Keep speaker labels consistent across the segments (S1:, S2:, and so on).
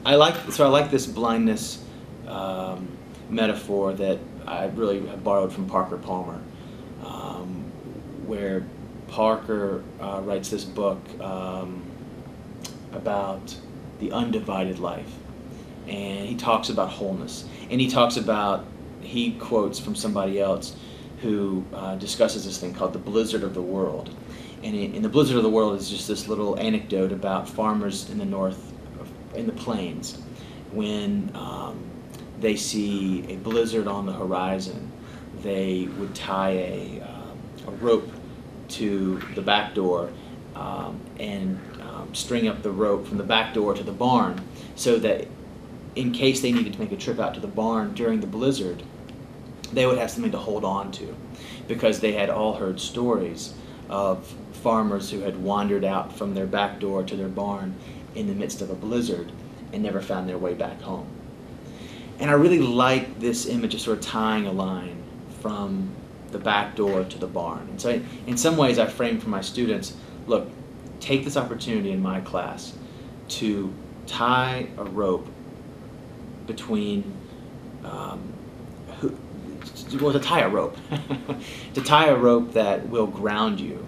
S1: I like this blindness metaphor that I really have borrowed from Parker Palmer, where Parker writes this book about the undivided life, and he talks about wholeness, and he quotes from somebody else who discusses this thing called the blizzard of the world. And in the blizzard of the world is just this little anecdote about farmers in the north, in the plains, when they see a blizzard on the horizon, they would tie a rope to the back door and string up the rope from the back door to the barn, so that in case they needed to make a trip out to the barn during the blizzard, they would have something to hold on to, because they had all heard stories of farmers who had wandered out from their back door to their barn in the midst of a blizzard and never found their way back home. And I really like this image of sort of tying a line from the back door to the barn. And so in some ways I frame for my students, look, take this opportunity in my class to tie a rope between, to tie a rope, to tie a rope that will ground you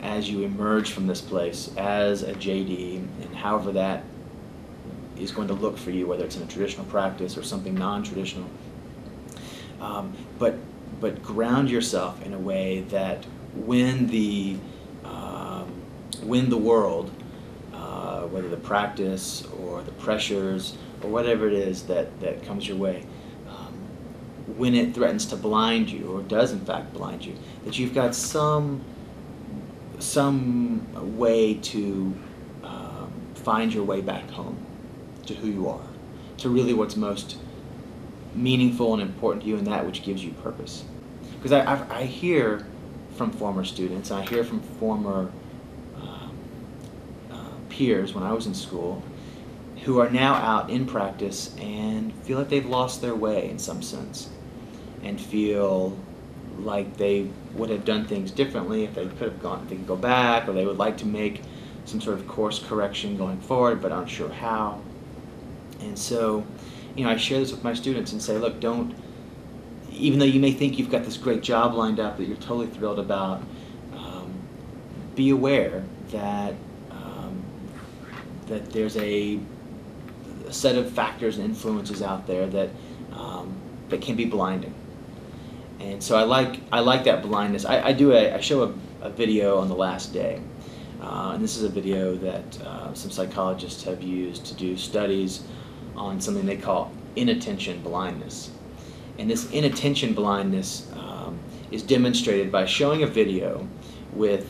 S1: as you emerge from this place as a JD, and however that is going to look for you, whether it's in a traditional practice or something non-traditional. But ground yourself in a way that when the world, whether the practice or the pressures or whatever it is that comes your way, when it threatens to blind you, or does in fact blind you, that you've got some way to find your way back home to who you are, to really what's most meaningful and important to you, and that which gives you purpose. Because I hear from former students, and I hear from former peers when I was in school, who are now out in practice and feel like they've lost their way in some sense, and feel like they would have done things differently if they could go back, or they would like to make some sort of course correction going forward but aren't sure how. And so, I share this with my students and say, look, even though you may think you've got this great job lined up that you're totally thrilled about, be aware that that there's a set of factors and influences out there that can be blinding. And so I like that blindness. I show a video on the last day, and this is a video that some psychologists have used to do studies on something they call inattention blindness. And this inattention blindness is demonstrated by showing a video with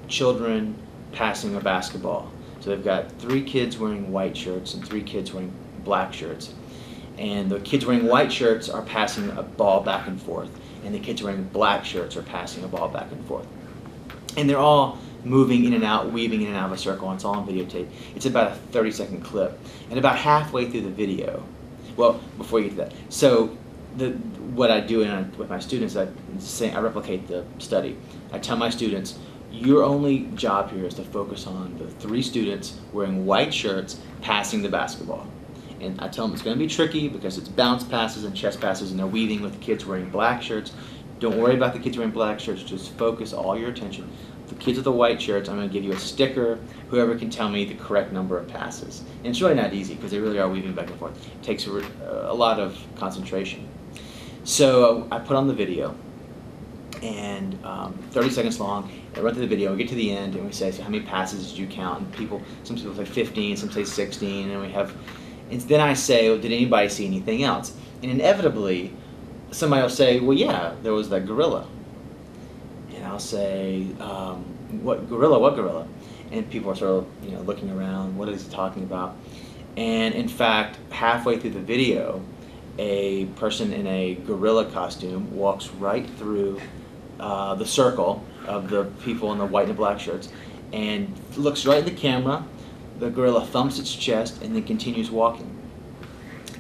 S1: children passing a basketball. So they've got 3 kids wearing white shirts and 3 kids wearing black shirts. And the kids wearing white shirts are passing a ball back and forth, and the kids wearing black shirts are passing a ball back and forth. And they're all moving in and out, weaving in and out of a circle, and it's all on videotape. It's about a 30-second clip. And about halfway through the video, well, before you get to that, so what I do with my students, I replicate the study. I tell my students, your only job here is to focus on the 3 students wearing white shirts passing the basketball. And I tell them it's going to be tricky because it's bounce passes and chest passes, and they're weaving with the kids wearing black shirts. Don't worry about the kids wearing black shirts, just focus all your attention. The kids with the white shirts, I'm going to give you a sticker, whoever can tell me the correct number of passes. And it's really not easy because they really are weaving back and forth. It takes a lot of concentration. So I put on the video, and 30 seconds long, I run through the video, we get to the end, and we say, so how many passes did you count? And some people say 15, some say 16, and then I say, well, did anybody see anything else? And inevitably, somebody will say, well, yeah, there was that gorilla. And I'll say, what gorilla? And people are sort of looking around, what is he talking about? And in fact, halfway through the video, a person in a gorilla costume walks right through the circle of the people in the white and black shirts and looks right at the camera. The gorilla thumps its chest and then continues walking.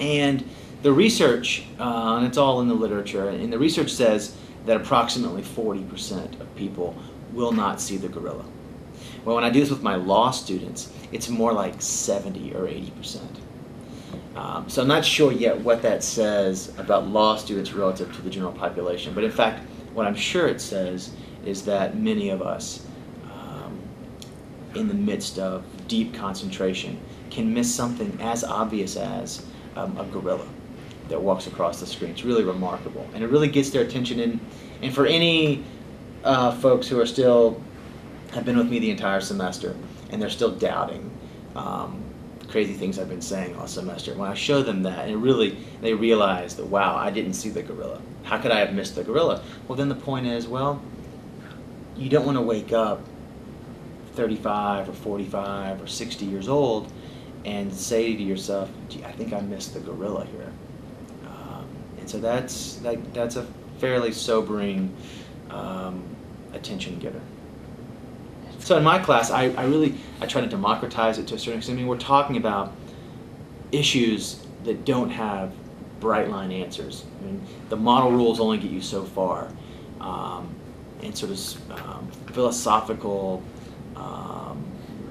S1: And the research, and it's all in the literature, and the research says that approximately 40% of people will not see the gorilla. Well, when I do this with my law students, it's more like 70 or 80%. So I'm not sure yet what that says about law students relative to the general population. But in fact, what I'm sure it says is that many of us, in the midst of deep concentration, can miss something as obvious as a gorilla that walks across the screen. It's really remarkable, and it really gets their attention. And for any folks who are still have been with me the entire semester and they're still doubting crazy things I've been saying all semester, when I show them that, and they realize that, wow, I didn't see the gorilla. How could I have missed the gorilla? Well, then the point is, well, you don't want to wake up 35 or 45 or 60 years old and say to yourself, gee, I think I missed the gorilla here. And so that's a fairly sobering attention giver. So in my class, I try to democratize it to a certain extent. I mean, we're talking about issues that don't have bright line answers. I mean, the model rules only get you so far, and sort of philosophical,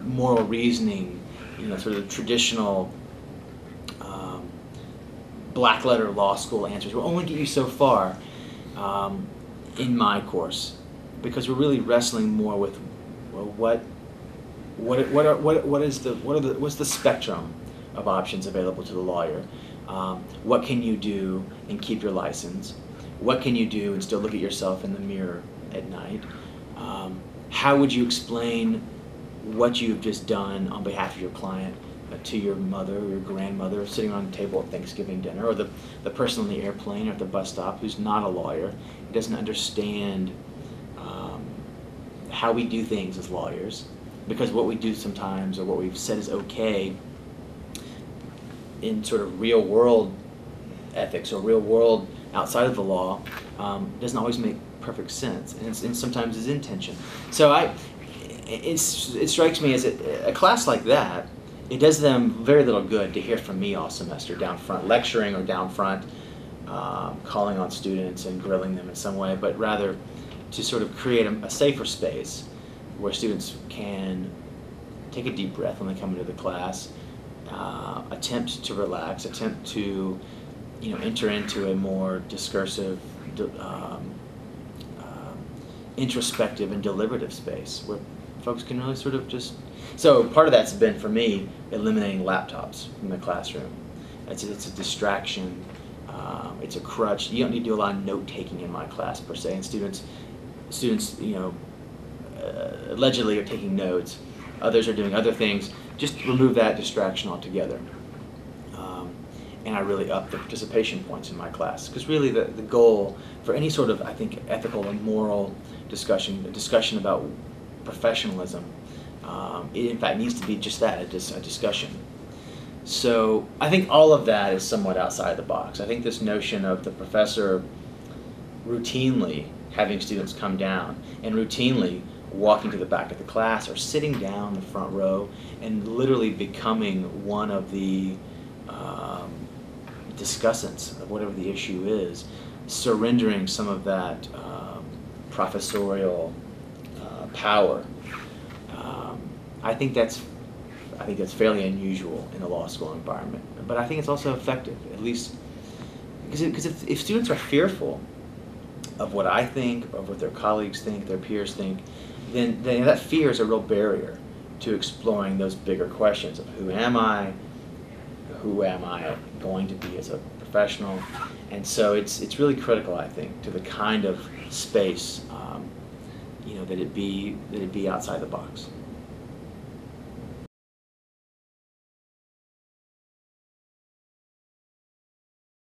S1: moral reasoning, sort of traditional black letter law school answers will only get you so far in my course, because we're really wrestling more with, well, what's the spectrum of options available to the lawyer? What can you do and keep your license? What can you do and still look at yourself in the mirror at night? How would you explain what you've just done on behalf of your client to your mother or your grandmother sitting on the table at Thanksgiving dinner, or the person on the airplane or at the bus stop who's not a lawyer, who doesn't understand how we do things as lawyers, because what we do sometimes, or what we've said is okay in sort of real world ethics or real world outside of the law, doesn't always make perfect sense, and sometimes is in tension. So it strikes me as a class like that, it does them very little good to hear from me all semester down front, lecturing or down front, calling on students and grilling them in some way, but rather to sort of create a safer space where students can take a deep breath when they come into the class, attempt to relax, attempt to enter into a more discursive, introspective and deliberative space where folks can really sort of just... So part of that's been, for me, eliminating laptops from the classroom. It's a distraction, it's a crutch. You don't need to do a lot of note-taking in my class, per se, and students allegedly are taking notes. Others are doing other things. Just remove that distraction altogether. And I really up the participation points in my class, because really the goal for any sort of, I think, ethical and moral discussion, a discussion about professionalism, it in fact needs to be just that, a discussion. So I think all of that is somewhat outside the box. I think this notion of the professor routinely having students come down and routinely walking to the back of the class or sitting down in the front row and literally becoming one of the discussants of whatever the issue is, surrendering some of that professorial power. I think that's fairly unusual in the law school environment, but I think it's also effective, at least because if students are fearful of what I think, of what their colleagues think, their peers think, then that fear is a real barrier to exploring those bigger questions of who am I going to be as a professional, and so it's really critical, I think, to the kind of space that it be outside the box.